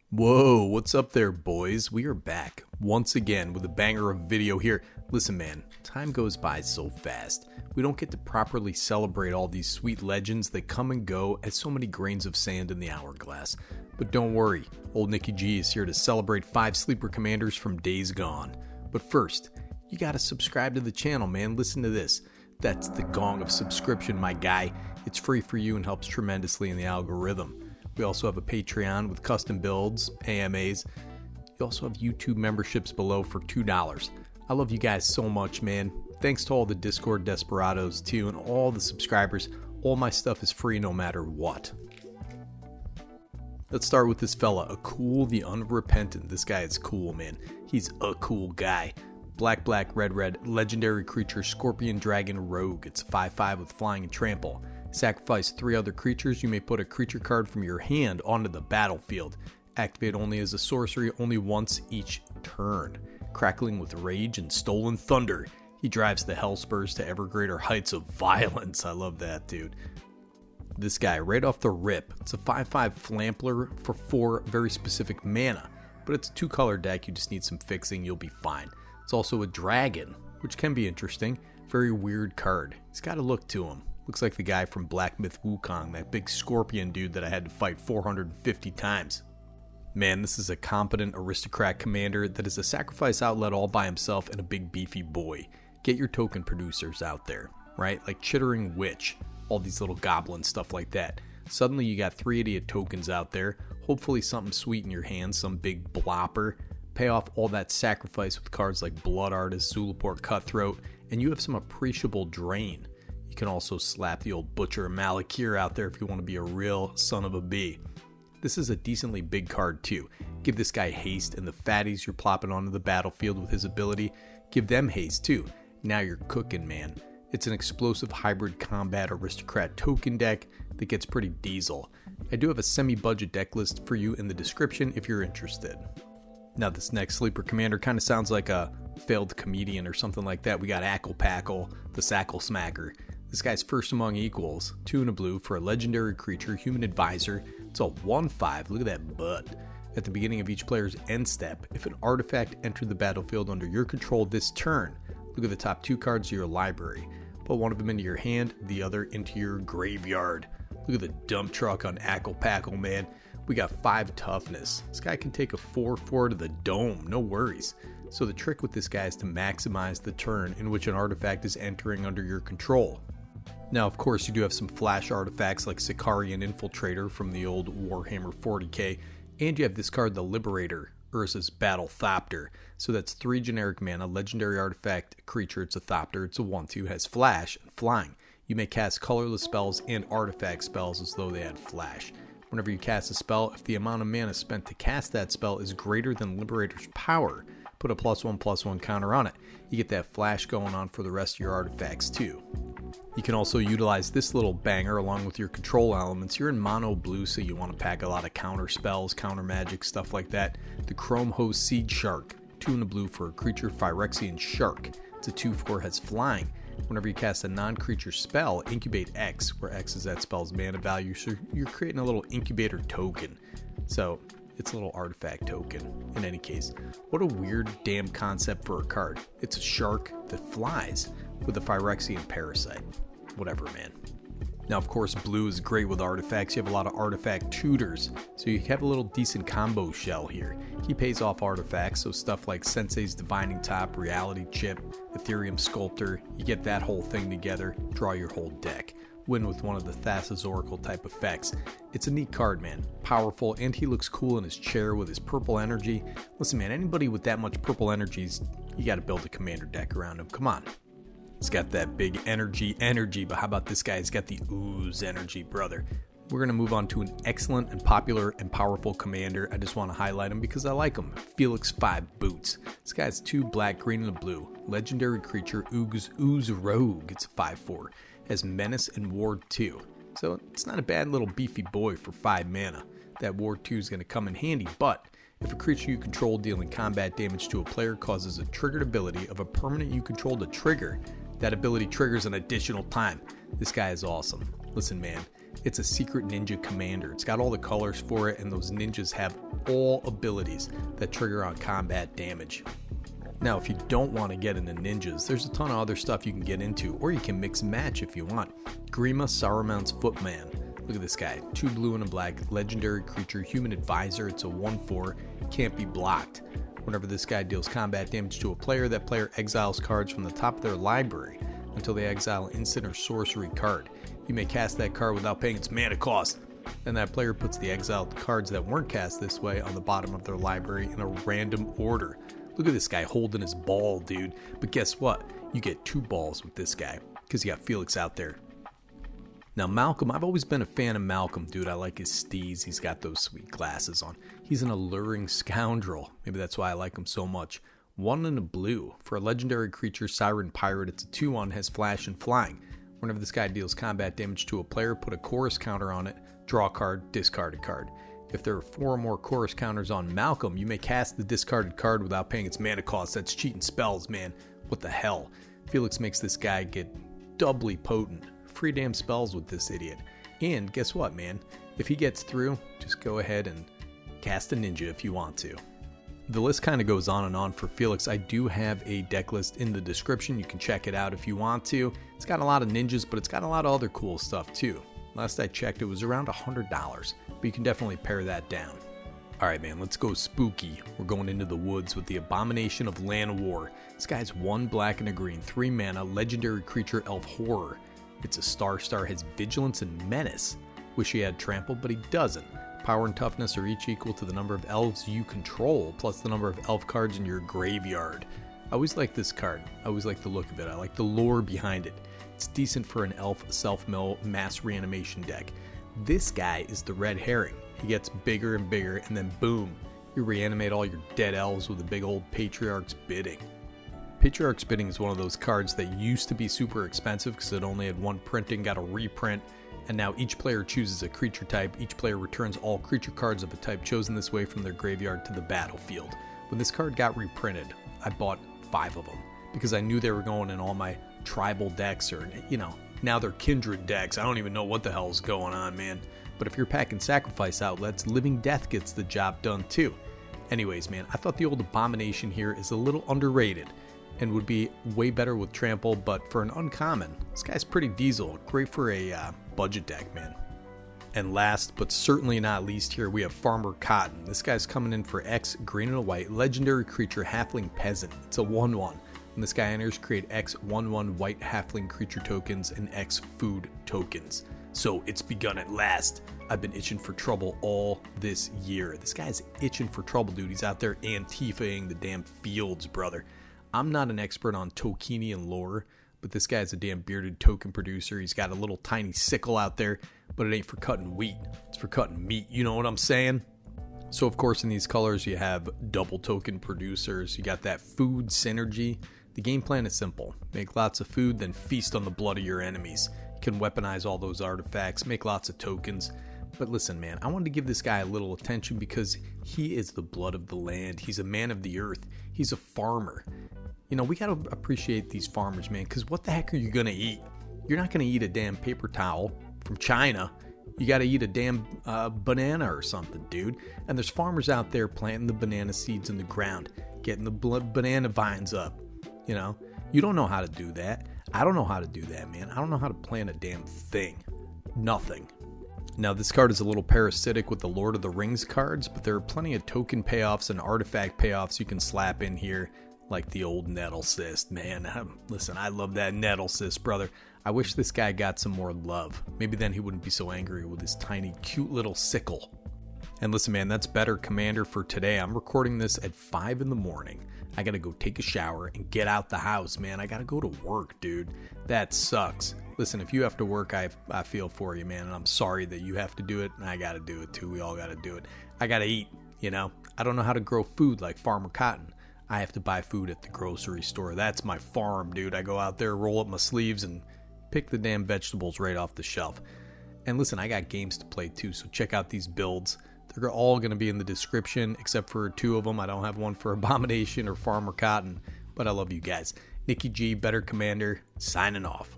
Whoa, what's up there, boys? We are back once again with a banger of video here. Listen, man, time goes by so fast. We don't get to properly celebrate all these sweet legends that come and go as so many grains of sand in the hourglass. But don't worry, old Nicky G is here to celebrate 5 sleeper commanders from days gone. But first, you gotta subscribe to the channel, man. Listen to this. That's the gong of subscription, my guy. It's free for you and helps tremendously in the algorithm. We also have a Patreon with custom builds, AMAs. You also have YouTube memberships below for $2. I love you guys so much, man. Thanks to all the Discord desperados too and all the subscribers. All my stuff is free no matter what. Let's start with this fella, Akul the Unrepentant. This guy is cool, man. He's a cool guy. Black, black, red, red, legendary creature, scorpion, dragon, rogue. It's a 5/5 with flying and trample. Sacrifice 3 other creatures. You may put a creature card from your hand onto the battlefield. Activate only as a sorcery, only once each turn. Crackling with rage and stolen thunder. He drives the Hellspurs to ever greater heights of violence. I love that, dude. This guy, right off the rip, it's a 5/5 Flampler for 4 very specific mana. But it's a 2-color deck, you just need some fixing, you'll be fine. It's also a dragon, which can be interesting. Very weird card. He's got a look to him. Looks like the guy from Black Myth Wukong, that big scorpion dude that I had to fight 450 times. Man, this is a competent aristocrat commander that is a sacrifice outlet all by himself and a big beefy boy. Get your token producers out there, right? Like Chittering Witch, all these little goblins, stuff like that. Suddenly you got 3 idiot tokens out there, hopefully something sweet in your hand, some big blopper. Pay off all that sacrifice with cards like Blood Artist, Zulaport Cutthroat, and you have some appreciable drain. You can also slap the old Butcher Malakir out there if you want to be a real son of a bee. This is a decently big card too. Give this guy haste, and the fatties you're plopping onto the battlefield with his ability, give them haste too. Now you're cooking, man. It's an explosive hybrid combat aristocrat token deck that gets pretty diesel. I do have a semi-budget deck list for you in the description if you're interested. Now this next sleeper commander kind of sounds like a failed comedian or something like that. We got Pakal, the Sackle Smacker. This guy's first among equals. 2 and a blue for a legendary creature, human advisor. It's a 1/5. Look at that butt. At the beginning of each player's end step, if an artifact entered the battlefield under your control this turn, look at the top 2 cards of your library. Put one of them into your hand, the other into your graveyard. Look at the dump truck on Pakal, man. We got 5 toughness. This guy can take a 4/4 to the dome, no worries. So the trick with this guy is to maximize the turn in which an artifact is entering under your control. Now, of course, you do have some flash artifacts like Sicarian Infiltrator from the old Warhammer 40k, and you have this card, the Liberator, Urza's Battle Thopter. So that's 3 generic mana, legendary artifact creature. It's a Thopter, it's a 1/2, has flash and flying. You may cast colorless spells and artifact spells as though they had flash. Whenever you cast a spell, if the amount of mana spent to cast that spell is greater than Liberator's power, put a +1/+1 counter on it. You get that flash going on for the rest of your artifacts too. You can also utilize this little banger along with your control elements. You're in mono blue, so you want to pack a lot of counter spells, counter magic, stuff like that. The Chrome Hose Seed Shark, 2 and a blue for a creature, Phyrexian Shark. It's a 2/4, has flying. Whenever you cast a non-creature spell, incubate X, where X is that spell's mana value, so you're creating a little incubator token. So it's a little artifact token in any case. What a weird damn concept for a card. It's a shark that flies with a Phyrexian parasite. Whatever, man. Now, of course, blue is great with artifacts. You have a lot of artifact tutors, so you have a little decent combo shell here. He pays off artifacts, so stuff like Sensei's Divining Top, Reality Chip, Ethereum Sculptor. You get that whole thing together, draw your whole deck. Win with one of the Thassa's Oracle type effects. It's a neat card, man. Powerful, and he looks cool in his chair with his purple energy. Listen, man, anybody with that much purple energies, you got to build a commander deck around him. Come on. He's got that big energy, but how about this guy? He's got the ooze energy, brother. We're going to move on to an excellent and popular and powerful commander. I just want to highlight him because I like him. Felix Five-Boots. This guy's 2 black, green, and a blue. Legendary creature, Ooze Rogue. It's a 5/4. Has Menace and Ward 2. So it's not a bad little beefy boy for 5 mana. That Ward 2 is going to come in handy, but if a creature you control dealing combat damage to a player causes a triggered ability of a permanent you control to trigger, that ability triggers an additional time. This guy is awesome. Listen, man, It's a secret ninja commander. It's got all the colors for it, and those ninjas have all abilities that trigger on combat damage. Now, if you don't want to get into ninjas, there's a ton of other stuff you can get into, or you can mix and match if you want. Grima, Saruman's Footman. Look at this guy. 2 blue and a black, legendary creature, human advisor. It's a 1/4, can't be blocked. Whenever this guy deals combat damage to a player, that player exiles cards from the top of their library until they exile an instant or sorcery card. You may cast that card without paying its mana cost. Then that player puts the exiled cards that weren't cast this way on the bottom of their library in a random order. Look at this guy holding his ball, dude. But guess what? You get 2 balls with this guy because you got Felix out there. Now, Malcolm, I've always been a fan of Malcolm, dude. I like his steez. He's got those sweet glasses on. He's an alluring scoundrel. Maybe that's why I like him so much. 1 and a blue. For a legendary creature, Siren Pirate, it's a 2/1, has flash and flying. Whenever this guy deals combat damage to a player, put a chorus counter on it, draw a card, discard a card. If there are 4 or more chorus counters on Malcolm, you may cast the discarded card without paying its mana cost. That's cheating spells, man. What the hell? Felix makes this guy get doubly potent. Free damn spells with this idiot. And guess what, man? If he gets through, just go ahead and cast a ninja if you want to. The list kind of goes on and on for Felix. I do have a deck list in the description. You can check it out if you want to. It's got a lot of ninjas, but it's got a lot of other cool stuff too. Last I checked, it was around $100, but you can definitely pare that down. Alright, man, let's go spooky. We're going into the woods with the Abomination of Llanowar. This guy's 1 black and a green, 3 mana, legendary creature, elf horror. It's a star, has vigilance and menace. Wish he had trample, but he doesn't. Power and toughness are each equal to the number of elves you control, plus the number of elf cards in your graveyard. I always like this card. I always like the look of it. I like the lore behind it. It's decent for an elf self-mill mass reanimation deck. This guy is the red herring. He gets bigger and bigger, and then boom, you reanimate all your dead elves with a big old Patriarch's Bidding. Patriarch's Bidding is one of those cards that used to be super expensive because it only had 1 printing, got a reprint, and now each player chooses a creature type. Each player returns all creature cards of a type chosen this way from their graveyard to the battlefield. When this card got reprinted, I bought 5 of them because I knew they were going in all my tribal decks, or, you know, now they're kindred decks. I don't even know what the hell's going on, man. But if you're packing sacrifice outlets, Living Death gets the job done too. Anyways, man, I thought the old Abomination here is a little underrated and would be way better with trample, but for an uncommon, this guy's pretty diesel. Great for a budget deck, man. And last, but certainly not least here, we have Farmer Cotton. This guy's coming in for X, green and a white, legendary creature, halfling peasant. It's a 1/1. When this guy enters, create X 1/1 white halfling creature tokens and X food tokens. So it's begun at last. I've been itching for trouble all this year. This guy's itching for trouble, dude. He's out there Antifa-ing the damn fields, brother. I'm not an expert on Tokenian lore, but this guy's a damn bearded token producer. He's got a little tiny sickle out there, but it ain't for cutting wheat. It's for cutting meat. You know what I'm saying? So, of course, in these colors, you have double token producers. You got that food synergy. The game plan is simple. Make lots of food, then feast on the blood of your enemies. You can weaponize all those artifacts, make lots of tokens. But listen, man, I wanted to give this guy a little attention because he is the blood of the land. He's a man of the earth. He's a farmer. You know, we got to appreciate these farmers, man, because what the heck are you going to eat? You're not going to eat a damn paper towel from China. You got to eat a damn banana or something, dude. And there's farmers out there planting the banana seeds in the ground, getting the banana vines up. You know, you don't know how to do that. I don't know how to do that, man. I don't know how to plant a damn thing. Nothing. Now, this card is a little parasitic with the Lord of the Rings cards, but there are plenty of token payoffs and artifact payoffs you can slap in here, like the old Nettle Cyst, man. Listen, I love that Nettle Cyst, brother. I wish this guy got some more love. Maybe then he wouldn't be so angry with his tiny, cute little sickle. And listen, man, that's better Commander for today. I'm recording this at 5 in the morning. I gotta go take a shower and get out the house, man. I gotta go to work, dude. That sucks. Listen, if you have to work, I feel for you, man. And I'm sorry that you have to do it, and I gotta do it too. We all gotta do it. I gotta eat, you know? I don't know how to grow food like Farmer Cotton. I have to buy food at the grocery store. That's my farm, dude. I go out there, roll up my sleeves, and pick the damn vegetables right off the shelf. And listen, I got games to play too, so check out these builds. They're all going to be in the description, except for 2 of them. I don't have one for Abomination or Farmer Cotton, but I love you guys. Nikki G, Better Commander, signing off.